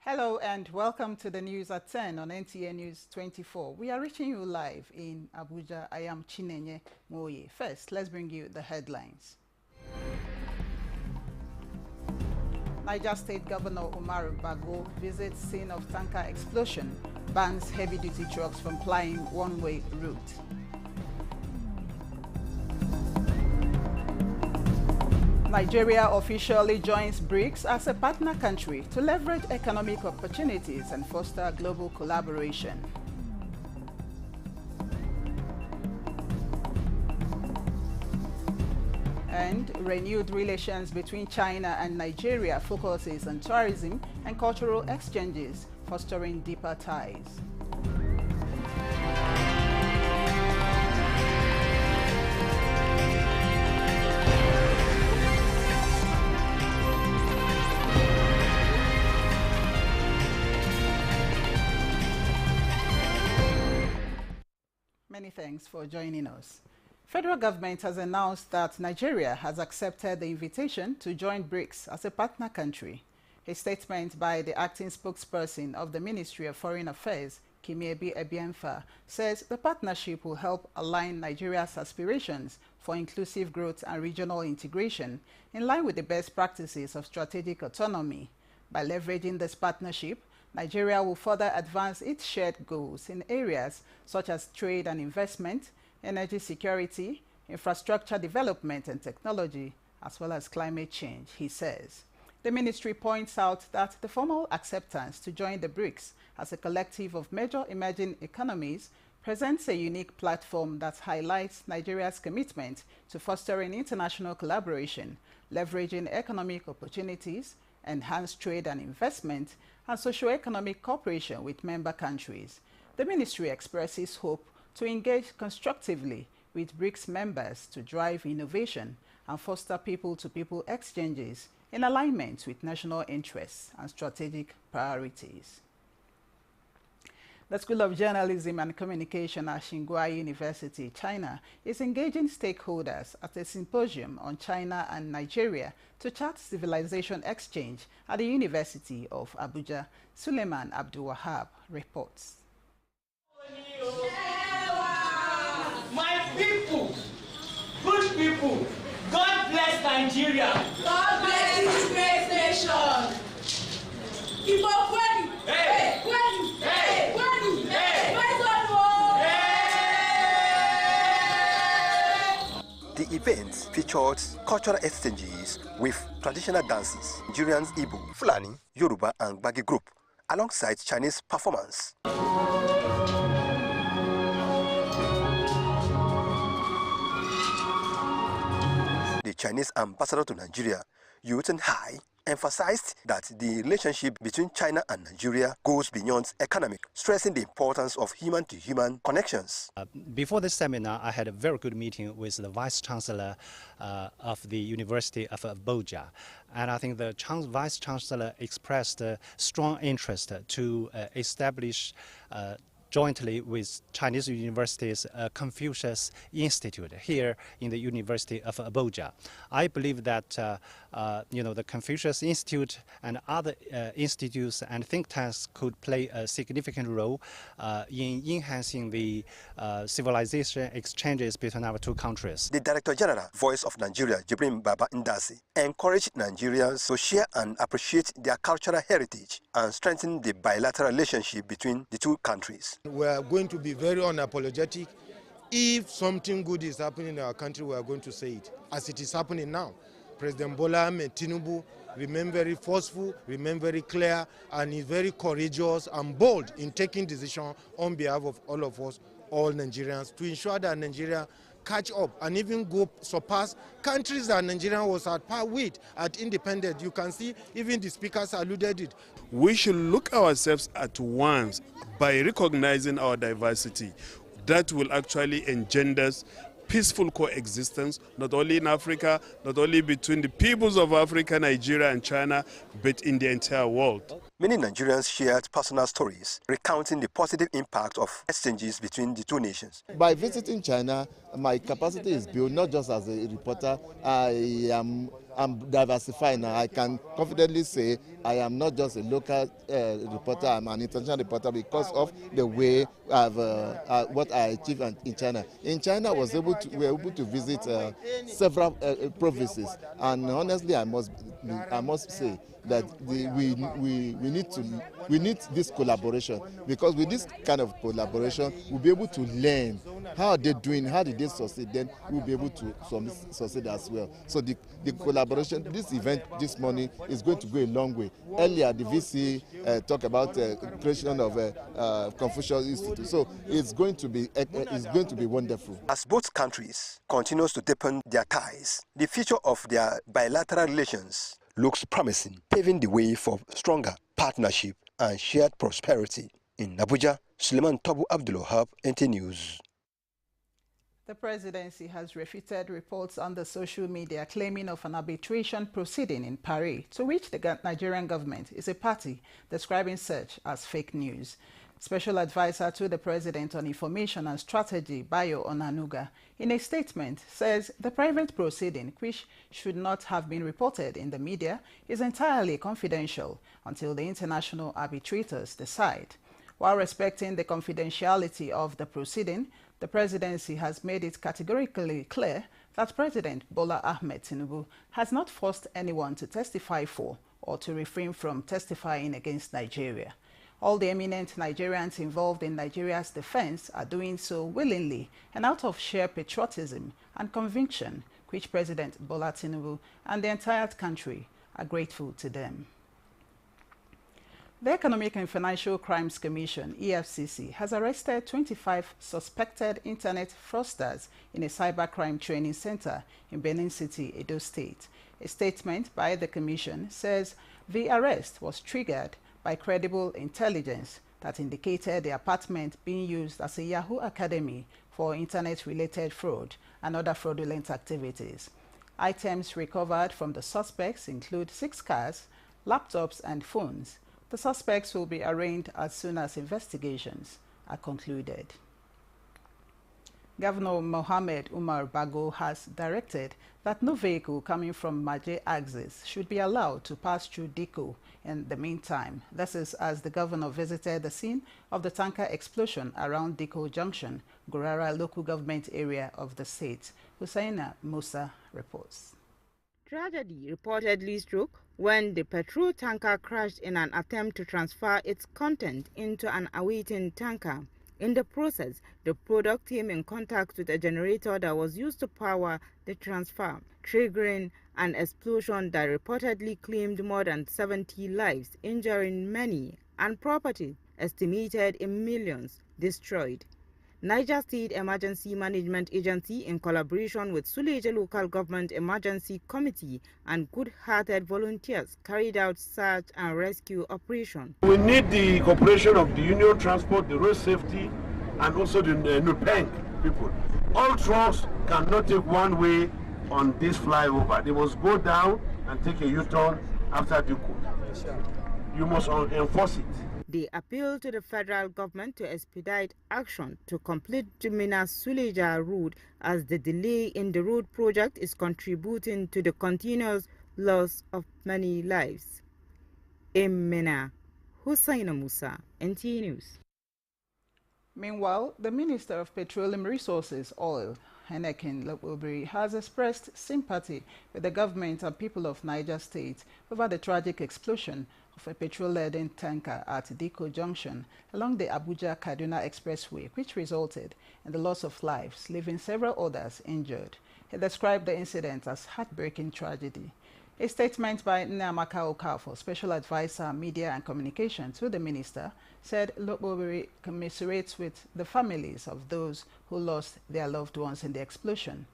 Hello and welcome to the news at 10 on NTA News 24. We are reaching you live in Abuja. I am Chinenye Moye. First, let's bring you the headlines. Niger State Governor Umar Bago visits scene of tanker explosion, bans heavy-duty trucks from plying one-way route. Nigeria officially joins BRICS as a partner country to leverage economic opportunities and foster global collaboration. And renewed relations between China and Nigeria focuses on tourism and cultural exchanges, fostering deeper ties. Many thanks for joining us. Federal government has announced that Nigeria has accepted the invitation to join BRICS as a partner country. A statement by the acting spokesperson of the Ministry of Foreign Affairs, Kimiebi Ebienfa, says the partnership will help align Nigeria's aspirations for inclusive growth and regional integration in line with the best practices of strategic autonomy. By leveraging this partnership, Nigeria will further advance its shared goals in areas such as trade and investment, energy security, infrastructure development and technology, as well as climate change, he says. The ministry points out that the formal acceptance to join the BRICS as a collective of major emerging economies presents a unique platform that highlights Nigeria's commitment to fostering international collaboration, leveraging economic opportunities, enhanced trade and investment, and socio-economic cooperation with member countries. The ministry expresses hope to engage constructively with BRICS members to drive innovation and foster people-to-people exchanges in alignment with national interests and strategic priorities. The School of Journalism and Communication at Tsinghua University, China, is engaging stakeholders at a symposium on China and Nigeria to chart civilization exchange at the University of Abuja. Suleiman Abdul-Wahab reports. My people, good people, God bless Nigeria. God bless this great nation. Keep on winning. Hey, winning. Hey, winning. Hey. The event featured cultural exchanges with traditional dances, Nigerians, Igbo, Fulani, Yoruba, and Gbagi group, alongside Chinese performance. The Chinese ambassador to Nigeria, Yu Tenhai, emphasized that the relationship between China and Nigeria goes beyond economic, stressing the importance of human-to-human connections. Before this seminar, I had a very good meeting with the Vice Chancellor of the University of Abuja. And I think the Vice Chancellor expressed a strong interest to establish jointly with Chinese universities, Confucius Institute here in the University of Abuja. I believe that the Confucius Institute and other institutes and think tanks could play a significant role in enhancing the civilization exchanges between our two countries. The Director General, Voice of Nigeria, Jibrin Baba Ndasi, encouraged Nigerians to share and appreciate their cultural heritage and strengthen the bilateral relationship between the two countries. We are going to be very unapologetic. If something good is happening in our country, we are going to say it, as it is happening now. President Bola Ahmed Tinubu remain very forceful, remain very clear, and is very courageous and bold in taking decisions on behalf of all of us, all Nigerians, to ensure that Nigeria catch up and even go surpass countries that Nigeria was at par with at independence. You can see even the speakers alluded it. We should look ourselves at once by recognizing our diversity. That will actually engender peaceful coexistence, not only in Africa, not only between the peoples of Africa, Nigeria and China, but in the entire world. Many Nigerians shared personal stories recounting the positive impact of exchanges between the two nations. By visiting China, my capacity is built not just as a reporter. I am I'm diversified now. I can confidently say I am not just a local reporter, I'm an international reporter because of the way what I achieved in China. In China, we were able to visit several provinces, and honestly, I must say that we need this collaboration, because with this kind of collaboration, we'll be able to learn how they're doing, how did they succeed, then we'll be able to succeed as well. So the collaboration, this event this morning is going to go a long way. Earlier, the VC talked about creation of Confucius Institute, so it's going to be wonderful. As both countries continues to deepen their ties, the future of their bilateral relations looks promising, paving the way for stronger partnership and shared prosperity. In Abuja, Suleiman Tabu Abdulwahab, NT News. The presidency has refuted reports on the social media claiming of an arbitration proceeding in Paris, to which the Nigerian government is a party, describing such as fake news. Special Advisor to the President on Information and Strategy, Bayo Onanuga, in a statement says the private proceeding, which should not have been reported in the media, is entirely confidential until the international arbitrators decide. While respecting the confidentiality of the proceeding, the presidency has made it categorically clear that President Bola Ahmed Tinubu has not forced anyone to testify for or to refrain from testifying against Nigeria. All the eminent Nigerians involved in Nigeria's defense are doing so willingly and out of sheer patriotism and conviction, which President Bola Tinubu and the entire country are grateful to them. The Economic and Financial Crimes Commission, EFCC, has arrested 25 suspected internet fraudsters in a cybercrime training center in Benin City, Edo State. A statement by the commission says the arrest was triggered by credible intelligence that indicated the apartment being used as a Yahoo Academy for internet-related fraud and other fraudulent activities. Items recovered from the suspects include 6 cars, laptops and phones. The suspects will be arraigned as soon as investigations are concluded. Governor Mohammed Umar Bago has directed that no vehicle coming from Maje axis should be allowed to pass through Diko in the meantime. This is as the governor visited the scene of the tanker explosion around Diko Junction, Gurara local government area of the state. Hussaina Musa reports. Tragedy reportedly struck when the petrol tanker crashed in an attempt to transfer its content into an awaiting tanker. In the process, the product came in contact with a generator that was used to power the transfer, triggering an explosion that reportedly claimed more than 70 lives, injuring many, and property estimated in millions destroyed. Niger State Emergency Management Agency, in collaboration with Suleja Local Government Emergency Committee and good-hearted volunteers, carried out search and rescue operation. We need the cooperation of the Union Transport, the Road Safety, and also the NUPENG people. All trucks cannot take one way on this flyover. They must go down and take a U-turn after Diko. You must enforce it. They appeal to the federal government to expedite action to complete the Mina-Suleja road, as the delay in the road project is contributing to the continuous loss of many lives. In Mina, Hussaina Musa, NT News. Meanwhile, the Minister of Petroleum Resources, Oil, Henneken Lopobiri, has expressed sympathy with the government and people of Niger State over the tragic explosion of a petrol-laden tanker at Diko Junction along the Abuja-Kaduna Expressway, which resulted in the loss of lives, leaving several others injured. He described the incident as heartbreaking tragedy. A statement by Nneamaka Okafor, Special Advisor, Media and Communication to the Minister, said Lopobiri commiserates with the families of those who lost their loved ones in the explosion.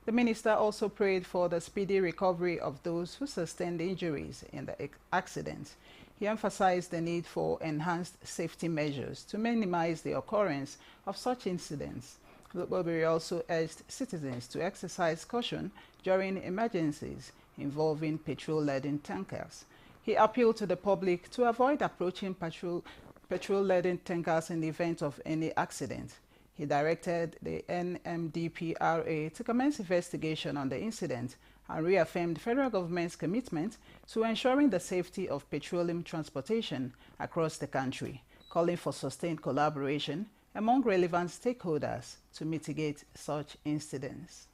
The Minister also prayed for the speedy recovery of those who sustained injuries in the accident. He emphasized the need for enhanced safety measures to minimize the occurrence of such incidents. Lopobiri also urged citizens to exercise caution during emergencies involving petrol-laden tankers. He appealed to the public to avoid approaching petrol-laden tankers in the event of any accident. He directed the NMDPRA to commence investigation on the incident and reaffirmed the federal government's commitment to ensuring the safety of petroleum transportation across the country, calling for sustained collaboration among relevant stakeholders to mitigate such incidents.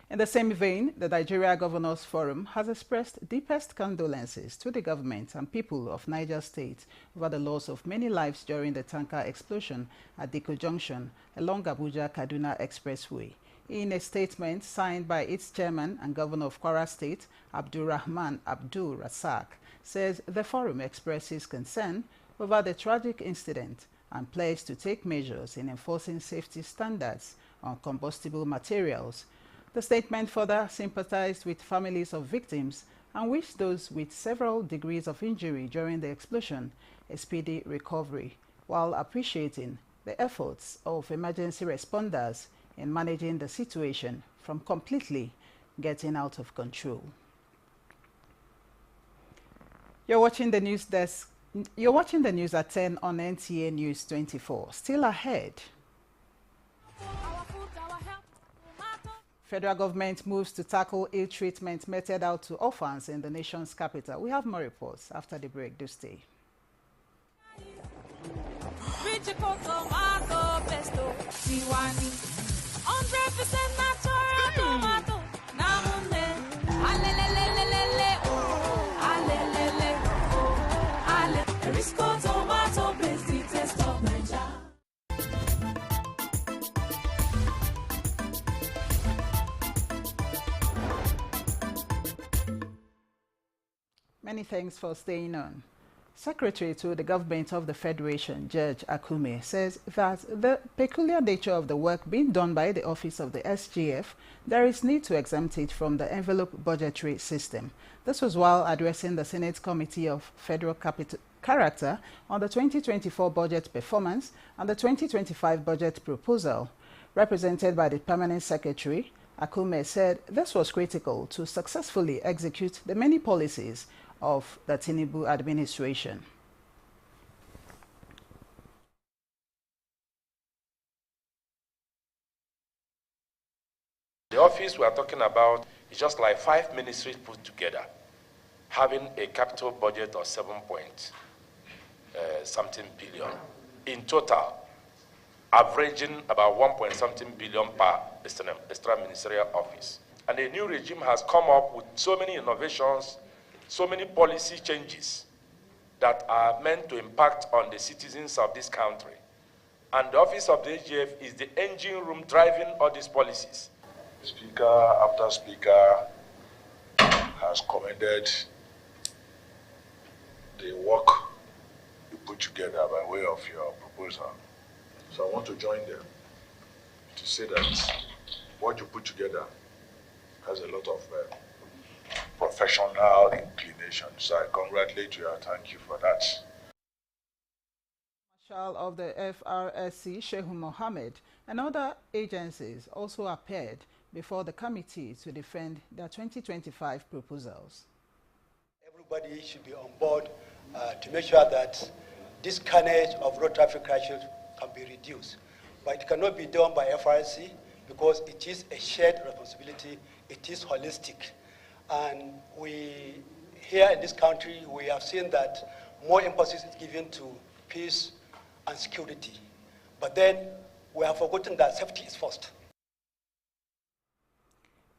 In the same vein, the Nigeria Governors Forum has expressed deepest condolences to the government and people of Niger State over the loss of many lives during the tanker explosion at Diko Junction along Abuja-Kaduna Expressway. In a statement signed by its chairman and governor of Kwara State, Abdulrahman Abdul Razak, says the forum expresses concern over the tragic incident and pledged to take measures in enforcing safety standards on combustible materials. The statement further sympathized with families of victims and wished those with several degrees of injury during the explosion a speedy recovery, while appreciating the efforts of emergency responders in managing the situation from completely getting out of control. You're watching the news desk. You're watching the news at 10 on NTA News 24. Still ahead. Federal government moves to tackle ill treatment meted out to orphans in the nation's capital. We have more reports after the break. Do stay. Many thanks for staying on. Secretary to the Government of the Federation, George Akume, says that the peculiar nature of the work being done by the Office of the SGF, there is need to exempt it from the envelope budgetary system. This was while addressing the Senate Committee of Federal Character on the 2024 budget performance and the 2025 budget proposal. Represented by the Permanent Secretary, Akume said this was critical to successfully execute the many policies of the Tinubu administration. The office we are talking about is just like 5 ministries put together, having a capital budget of 7-something billion. In total, averaging about 1-something billion per extra ministerial office. And a new regime has come up with so many innovations, so many policy changes that are meant to impact on the citizens of this country. And the office of the AGF is the engine room driving all these policies. Speaker after speaker has commended the work you put together by way of your proposal. So I want to join them to say that what you put together has a lot of professional inclination. So I congratulate you and thank you for that. Marshal of the FRSC, Shehu Mohammed, and other agencies also appeared before the committee to defend their 2025 proposals. Everybody should be on board to make sure that this carnage of road traffic crashes can be reduced. But it cannot be done by FRSC because it is a shared responsibility, it is holistic. And we, here in this country, we have seen that more emphasis is given to peace and security. But then we have forgotten that safety is first.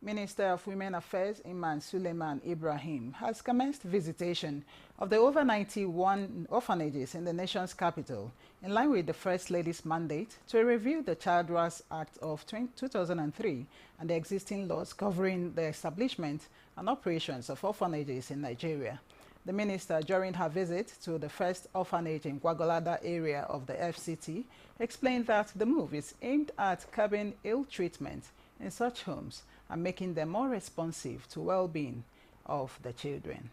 Minister of Women Affairs, Iman Suleiman Ibrahim, has commenced visitation of the over 91 orphanages in the nation's capital, in line with the First Lady's mandate to review the Child Rights Act of 2003 and the existing laws covering the establishment and operations of orphanages in Nigeria. The minister, during her visit to the first orphanage in Gwagwalada area of the FCT, explained that the move is aimed at curbing ill treatment in such homes and making them more responsive to well-being of the children.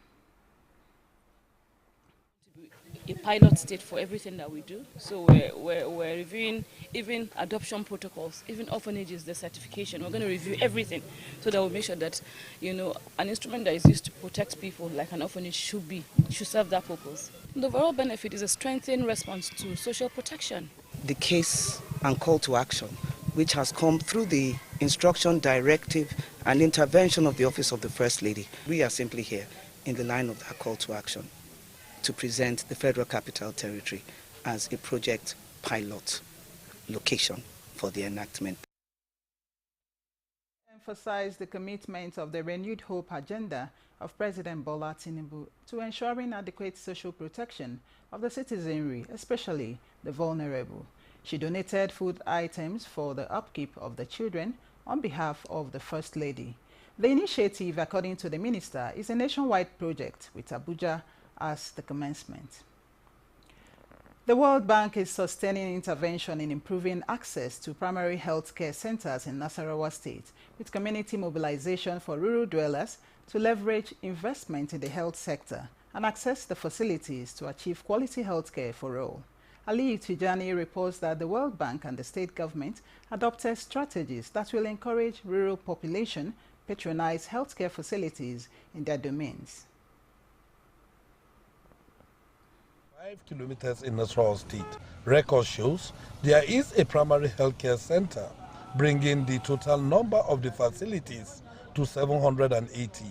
A pilot state for everything that we do. So we're reviewing even adoption protocols, even orphanages, the certification. We're going to review everything so that we'll make sure that, you know, an instrument that is used to protect people like an orphanage should serve that purpose. The overall benefit is a strengthened response to social protection. The case and call to action, which has come through the instruction, directive an intervention of the Office of the First Lady. We are simply here in the line of that call to action to present the Federal Capital Territory as a project pilot location for the enactment. Emphasize the commitment of the renewed hope agenda of President Bola Tinubu to ensuring adequate social protection of the citizenry, especially the vulnerable. She donated food items for the upkeep of the children on behalf of the First Lady. The initiative, according to the minister, is a nationwide project with Abuja as the commencement. The World Bank is sustaining intervention in improving access to primary health care centers in Nasarawa State with community mobilization for rural dwellers to leverage investment in the health sector and access the facilities to achieve quality health care for all. Ali Tijani reports that the World Bank and the state government adopted strategies that will encourage rural population patronize healthcare facilities in their domains. 5 kilometers in Nasarawa State, record shows there is a primary healthcare center, bringing the total number of the facilities to 780.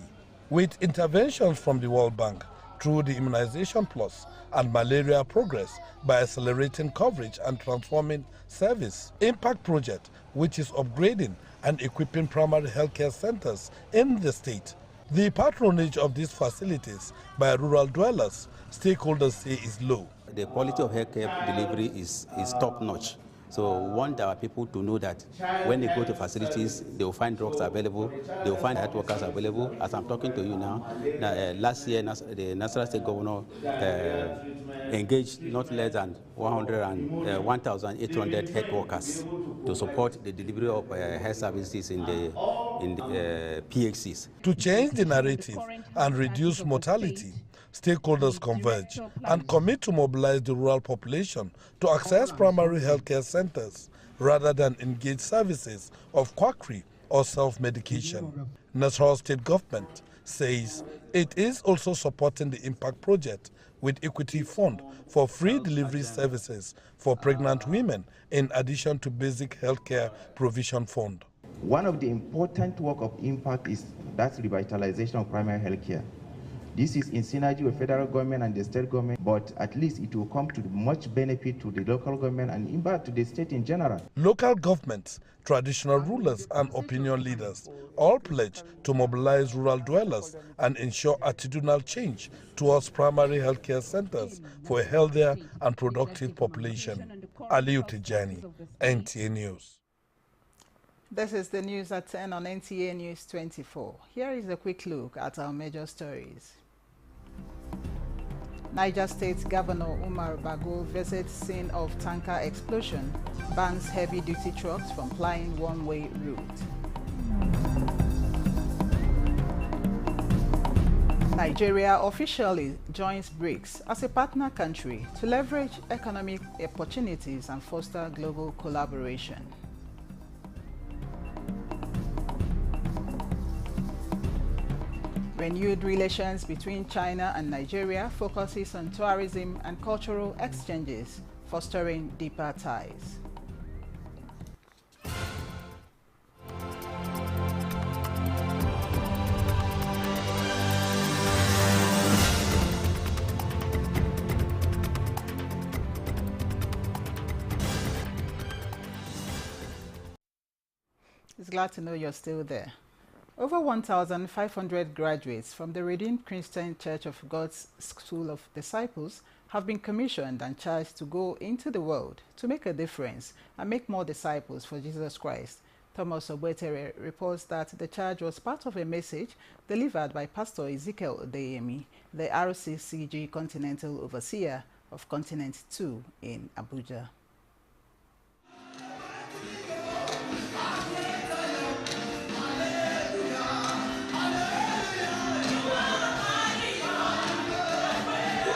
With interventions from the World Bank through the Immunization Plus and Malaria Progress by accelerating coverage and transforming service, Impact Project, which is upgrading and equipping primary healthcare centers in the state. The patronage of these facilities by rural dwellers, stakeholders say, is low. The quality of healthcare delivery is top-notch. So we want our people to know that when they go to facilities, they will find drugs available, they will find health workers available. As I'm talking to you now, last year the Nasarawa State Governor engaged not less than 1,800 health workers to support the delivery of health services in the PHCs. To change the narrative and reduce mortality, stakeholders converge and commit to mobilize the rural population to access primary healthcare centers rather than engage services of quackery or self-medication. Nasarawa State Government says it is also supporting the Impact Project with Equity Fund for free delivery services for pregnant women in addition to basic healthcare provision fund. One of the important work of Impact is that revitalization of primary healthcare. This is in synergy with federal government and the state government, but at least it will come to much benefit to the local government and impact to the state in general. Local governments, traditional rulers and opinion leaders all pledge to mobilize rural dwellers and ensure attitudinal change towards primary healthcare centers for a healthier and productive population. Aliu Tijani, NTA News. This is the news at 10 on NTA News 24. Here is a quick look at our major stories. Niger State Governor Umar Bago visits scene of tanker explosion, bans heavy-duty trucks from plying one-way route. Nigeria officially joins BRICS as a partner country to leverage economic opportunities and foster global collaboration. Renewed relations between China and Nigeria focuses on tourism and cultural exchanges, fostering deeper ties. It's glad to know you're still there. Over 1,500 graduates from the Redeemed Christian Church of God's School of Disciples have been commissioned and charged to go into the world to make a difference and make more disciples for Jesus Christ. Thomas Obetere reports that the charge was part of a message delivered by Pastor Ezekiel Odeyemi, the RCCG Continental Overseer of Continent 2 in Abuja.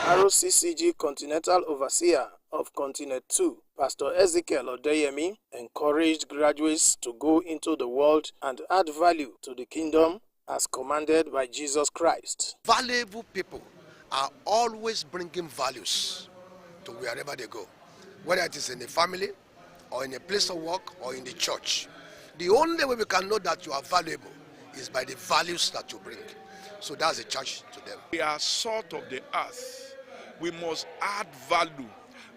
RCCG Continental Overseer of Continent 2, Pastor Ezekiel Odeyemi, encouraged graduates to go into the world and add value to the kingdom as commanded by Jesus Christ. Valuable people are always bringing values to wherever they go, whether it is in the family or in a place of work or in the church. The only way we can know that you are valuable is by the values that you bring. So that's a charge to them. We are salt of the earth. We must add value.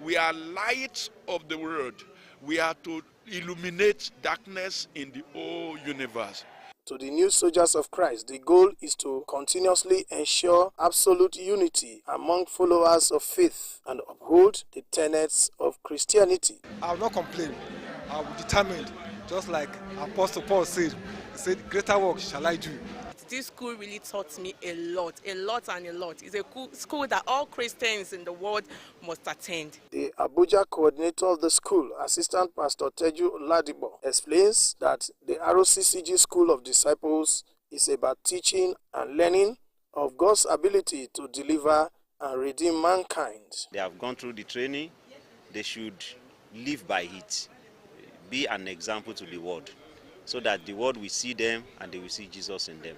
We are light of the world. We are to illuminate darkness in the whole universe. To the new soldiers of Christ, the goal is to continuously ensure absolute unity among followers of faith and uphold the tenets of Christianity. I will not complain. I will be determined, just like Apostle Paul said. He said, greater work shall I do. This school really taught me a lot and a lot. It's a school that all Christians in the world must attend. The Abuja coordinator of the school, Assistant Pastor Teju Ladibo, explains that the ROCCG School of Disciples is about teaching and learning of God's ability to deliver and redeem mankind. They have gone through the training. They should live by it, be an example to the world, so that the world will see them and they will see Jesus in them.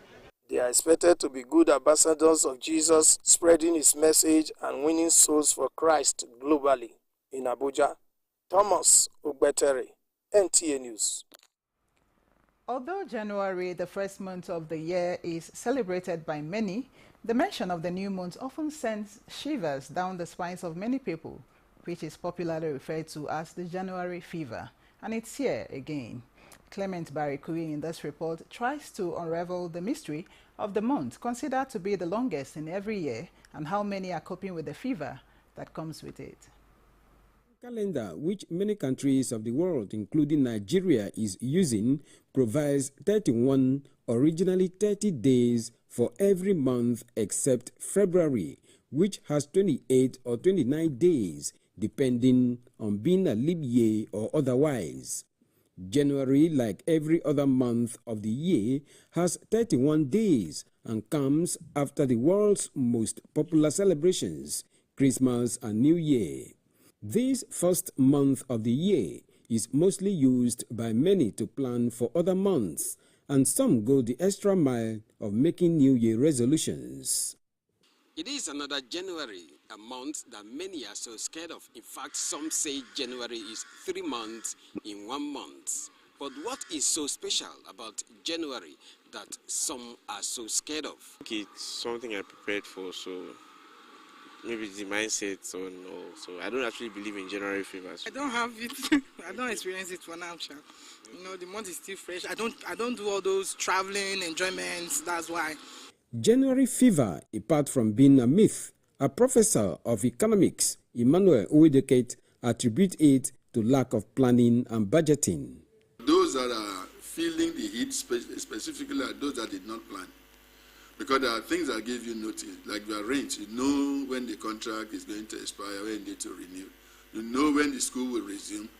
They are expected to be good ambassadors of Jesus, spreading his message and winning souls for Christ globally. In Abuja, Thomas Ogbetere, NTA News. Although January, the first month of the year, is celebrated by many, the mention of the new month often sends shivers down the spines of many people, which is popularly referred to as the January fever. And it's here again. Clement Barikui in this report tries to unravel the mystery of the month, considered to be the longest in every year, and how many are coping with the fever that comes with it. Calendar, which many countries of the world, including Nigeria, is using, provides 31, originally 30 days for every month except February, which has 28 or 29 days, depending on being a leap year or otherwise. January, like every other month of the year, has 31 days and comes after the world's most popular celebrations, Christmas and New Year. This first month of the year is mostly used by many to plan for other months, and some go the extra mile of making New Year resolutions. It is another January, a month that many are so scared of. In fact, some say January is 3 months in 1 month. But what is so special about January that some are so scared of? It's something I prepared for, so maybe it's the mindset or no. So I don't actually believe in January fever. I don't have it. I don't experience it for now, child. You know, the month is still fresh. I don't do all those traveling enjoyments. That's why. January fever, apart from being a myth, a professor of economics, Emmanuel Uwedeket, attributes it to lack of planning and budgeting. Those that are feeling the heat specifically are those that did not plan. Because there are things that give you notice, like your rent. You know when the contract is going to expire, when you need to renew. You know when the school will resume.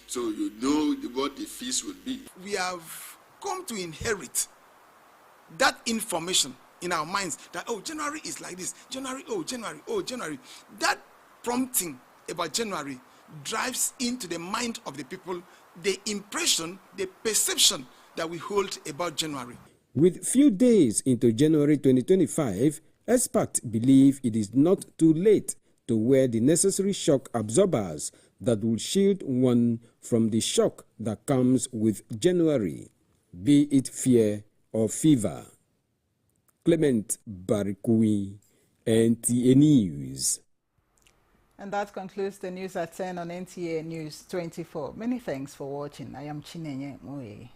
So you know what the fees will be. We have come to inherit that information in our minds that, oh, January is like this. January, oh, January, oh, January. That prompting about January drives into the mind of the people the impression, the perception that we hold about January. With few days into January 2025, experts believe it is not too late to wear the necessary shock absorbers that will shield one from the shock that comes with January, be it fear or fever. Clement Barikui, NTA News. And that concludes the news at 10 on NTA News 24. Many thanks for watching. I am Chinenye Moye.